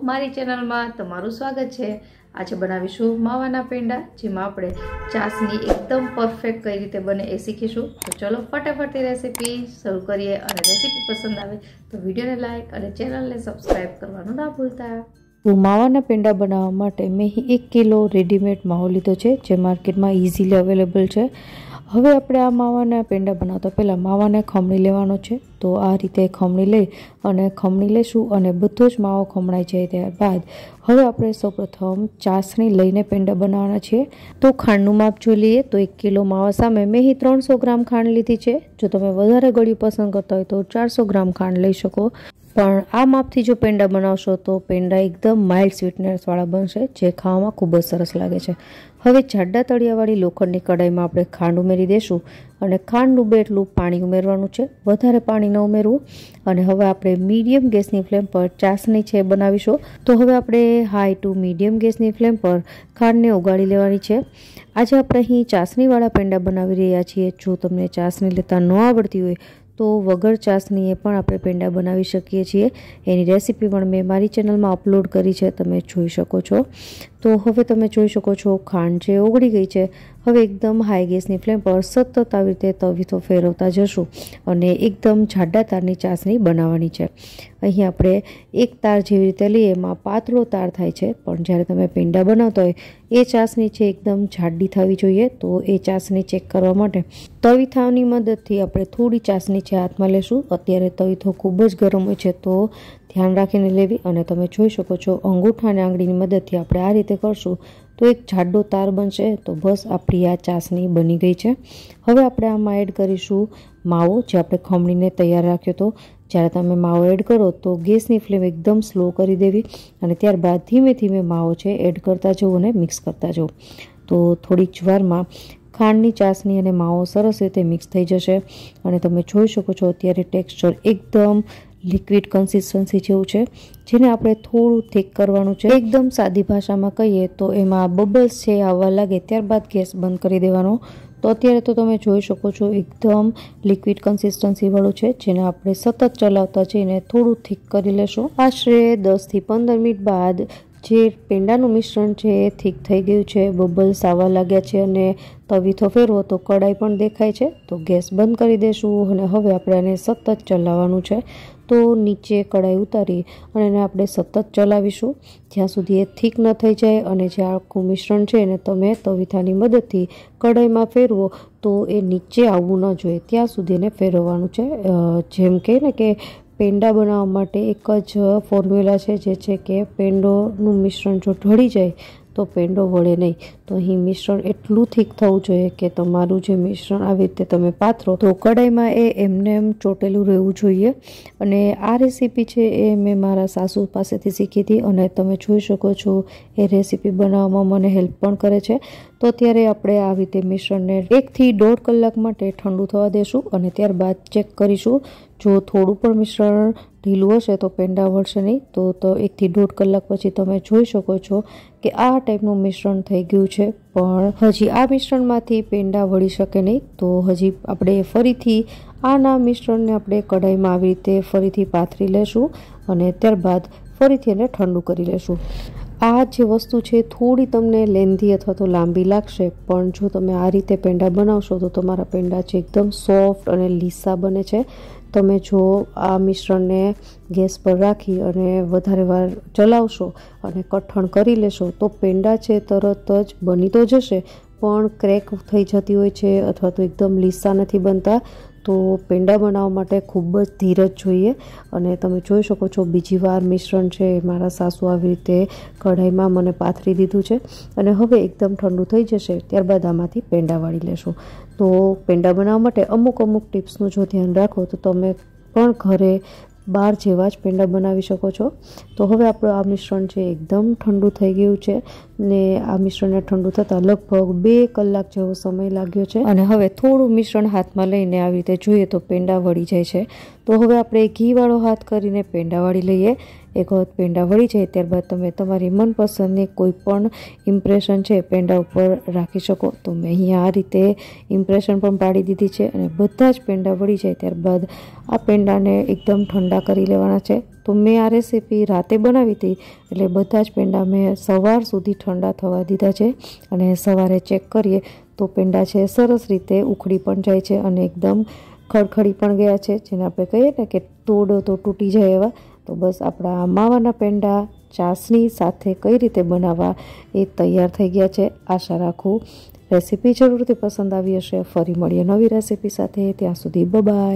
મારી ચેનલમાં તમારું સ્વાગત છે। આજે બનાવીશું માવાના પેંડા, જેમાં આપણે ચાસણી એકદમ પરફેક્ટ કઈ રીતે બને એ શીખીશું। તો ચલો ફટાફટ રેસીપી શરૂ કરીએ। અને રેસીપી પસંદ આવે તો વિડીયોને લાઈક અને ચેનલને સબસ્ક્રાઇબ કરવાનું ના ભૂલતા। તો માવાના પેંડા બનાવવા માટે મેં 1 કિલો રેડીમેડ માવો લીધો છે, જે માર્કેટમાં ઇઝીલી અવેલેબલ છે। હવે આપણે આ માવાના પેંડા બનાવતા પહેલાં માવાને ખમણી લેવાનો છે। તો આ રીતે ખમણી લઈ અને ખમણી લેશું અને બધો જ માવો ખમણાઈ જાય ત્યારબાદ હવે આપણે સૌપ્રથમ ચાસણી લઈને પેંડા બનાવવાના છીએ। તો ખાંડનું માપ જોઈ લઈએ તો 1 કિલો માવા સામે મેં 300 ગ્રામ ખાંડ લીધી છે। જો તમે વધારે ગળ્યું પસંદ કરતા હોય તો 400 ગ્રામ ખાંડ લઈ શકો, પણ આ માપથી જો પેંડા બનાવશો તો પેંડા એકદમ માઇલ્ડ સ્વીટનેસવાળા બનશે, જે ખાવામાં ખૂબ જ સરસ લાગે છે। હવે જાડા તળિયાવાળી લોખંડની કઢાઈમાં આપણે ખાંડ ઉમેરી દઈશું અને ખાંડ ડૂબે એટલું પાણી ઉમેરવાનું છે, વધારે પાણી ન ઉમેરવું। અને હવે આપણે મીડિયમ ગેસની ફ્લેમ પર ચાસણી છે બનાવીશું। તો હવે આપણે હાઈ ટુ મીડિયમ ગેસની ફ્લેમ પર ખાંડને ઓગાળી લેવાની છે। આજે આપણે અહીં ચાસણીવાળા પેંડા બનાવી રહ્યા છીએ। જો તમને ચાસણી લેતા ન આવડતી હોય તો વગર ચાસણીએ પણ આપણે પેંડા બનાવી શકીએ છીએ। એની રેસીપી પણ મેં મારી ચેનલમાં અપલોડ કરી છે, તમે જોઈ શકો છો। તો હવે તમે જોઈ શકો છો ખાંડ જે ઓગળી ગઈ છે। હવે એકદમ હાઈ ગેસની ફ્લેમ પર સતત આવી રીતે તવીથો ફેરવતા જશું અને એકદમ જાડા તારની ચાસણી બનાવવાની છે। અહીં આપણે એક તાર જેવી રીતે લઈએ એમાં પાતળો તાર થાય છે, પણ જ્યારે તમે પેંડા બનાવતા હોય એ ચાસણી છે એકદમ જાડી થવી જોઈએ। તો એ ચાસણી ચેક કરવા માટે તવીથાની મદદથી આપણે થોડી ચાસણી છે હાથમાં લેશું। અત્યારે તવીથો ખૂબ જ ગરમ હોય છે, તો ધ્યાન રાખીને લેવી। અને તમે જોઈ શકો છો અંગૂઠા અને આંગળીની મદદથી આપણે આ રીતે કરશું તો એક જાડો તાર બનશે। તો બસ આપણી આ ચાસણી બની ગઈ છે। હવે આપણે આમાં એડ કરીશું માવો, જે આપણે ખમણીને તૈયાર રાખ્યો હતો। જ્યારે તમે માવો એડ કરો તો ગેસની ફ્લેમ એકદમ સ્લો કરી દેવી અને ત્યારબાદ ધીમે ધીમે માવો છે એડ કરતા જવું અને મિક્સ કરતા જવું। તો થોડીક જ વારમાં ખાંડની ચાસણી અને માવો સરસ રીતે મિક્સ થઈ જશે અને તમે જોઈ શકો છો અત્યારે ટેક્સચર એકદમ લિક્વિડ કન્સિસ્ટન્સી જેવું છે, જેને આપણે થોડું થીક કરવાનું છે। એકદમ સાદી ભાષામાં કહીએ તો એમાં બબલ્સ છે આવવા લાગે ત્યારબાદ ગેસ બંધ કરી દેવાનો। તો અત્યારે તો તમે જોઈ શકો છો એકદમ લિક્વિડ કન્સિસ્ટન્સી વાળું છે, જેને આપણે સતત ચલાવતા જઈને થોડું થીક કરી લેશું। આશરે 10 થી 15 મિનિટ બાદ જે પેંડાનું મિશ્રણ છે એ થીક થઈ ગયું છે, બબલ્સ આવવા લાગ્યા છે અને તવીથો ફેરવો તો કઢાઈ પણ દેખાય છે। તો ગેસ બંધ કરી દેશું અને હવે આપણે આને સતત ચલાવવાનું છે। તો નીચે કઢાઈ ઉતારી અને એને આપણે સતત ચલાવીશું જ્યાં સુધી એ થીક ન થઈ જાય। અને જે આખું મિશ્રણ છે એને તમે તવીથાની મદદથી કઢાઈમાં ફેરવો તો એ નીચે આવવું ન જોઈએ ત્યાં સુધી એને ફેરવવાનું છે। જેમ કે ને કે પેંડા બનાવવા માટે એક જ ફોર્મ્યુલા છે, જે છે કે પેંડોનું મિશ્રણ જો ઢળી જાય તો પેંડો વળે નહીં। તો અહીં મિશ્રણ એટલું થીક થવું જોઈએ કે તમારું જે મિશ્રણ આવી રીતે તમે પાથરો તો કઢાઈમાં એ એમને એમ ચોટેલું રહેવું જોઈએ। અને આ રેસીપી છે એ મેં મારા સાસુ પાસેથી શીખી હતી અને તમે જોઈ શકો છો એ રેસીપી બનાવવામાં મને હેલ્પ પણ કરે છે। તો અત્યારે આપણે આવી રીતે મિશ્રણને 1 થી 1.5 કલાક માટે ઠંડુ થવા દેશું અને ત્યારબાદ ચેક કરીશું। જો થોડું પણ મિશ્રણ ઢીલું હશે તો પેંડા વળશે નહીં। તો 1 થી 1.5 કલાક પછી તમે જોઈ શકો છો કે આ ટાઈપનું મિશ્રણ થઈ ગયું છે, પણ હજી આ મિશ્રણમાંથી પેંડા વળી શકે નહીં। તો હજી આપણે ફરીથી આના મિશ્રણને આપણે કઢાઈમાં આવી રીતે ફરીથી પાથરી લેશું અને ત્યારબાદ ફરીથી એને ઠંડુ કરી લેશું। આ જે વસ્તુ છે થોડી તમને લેન્ધી અથવા તો લાંબી લાગશે, પણ જો તમે આ રીતે પેંડા બનાવશો તો તમારા પેંડા છે એકદમ સોફ્ટ અને લીસા બને છે। તમે જો આ મિશ્રણને ગેસ પર રાખી અને વધારે વાર ચલાવશો અને કઠણ કરી લેશો તો પેંડા છે તરત જ બની તો જશે, પણ ક્રેક થઈ જતી હોય છે અથવા તો એકદમ લીસા નથી બનતા। તો પેંડા બનાવવા માટે ખૂબ જ ધીરજ જોઈએ। અને તમે જોઈ શકો છો બીજી વાર મિશ્રણ છે મારા સાસુ આવી રીતે કઢાઈમાં મને પાથરી દીધું છે અને હવે એકદમ ઠંડુ થઈ જશે ત્યારબાદ આમાંથી પેંડા વાળી લેશું। તો પેંડા બનાવવા માટે અમુક ટિપ્સનું જો ધ્યાન રાખો તો તમે પણ ઘરે બહાર જેવા જ પેંડા બનાવી શકો છો। તો હવે આપણું આ મિશ્રણ છે એકદમ ઠંડુ થઈ ગયું છે ને આ મિશ્રણને ઠંડુ થતાં લગભગ 2 કલાક જેવો સમય લાગ્યો છે। અને હવે થોડું મિશ્રણ હાથમાં લઈને આવી રીતે જોઈએ તો પેંડા વળી જાય છે। તો હવે આપણે ઘીવાળો હાથ કરીને પેંડા વાળી લઈએ। એક વખત પેંડા વળી જાય ત્યારબાદ તમે તમારી મનપસંદની કોઈ પણ ઇમ્પ્રેશન છે પેંડા ઉપર રાખી શકો. તો મેં અહીંયા આ રીતે ઇમ્પ્રેશન પણ પાડી દીધી છે અને બધા જ પેંડા વળી જાય ત્યારબાદ આ પેંડાને એકદમ ઠંડા કરી લેવાના છે. તો મેં આ રેસીપી રાતે બનાવી હતી એટલે બધા જ પેંડા મેં સવાર સુધી ઠંડા થવા દીધા છે અને સવારે ચેક કરીએ તો પેંડા છે સરસ રીતે ઉખડી પણ જાય છે અને એકદમ ખડખડી પણ ગયા છે, જેને આપણે કહીએ ને કે તોડો તો તૂટી જાય એવા. તો બસ આપણા માવાના પેંડા ચાસણી સાથે કઈ રીતે બનાવવા એ તૈયાર થઈ ગયા છે. આશા રાખું રેસીપી જરૂરથી પસંદ આવી હશે. ફરી મળીએ નવી રેસીપી સાથે. ત્યાં સુધી બાય.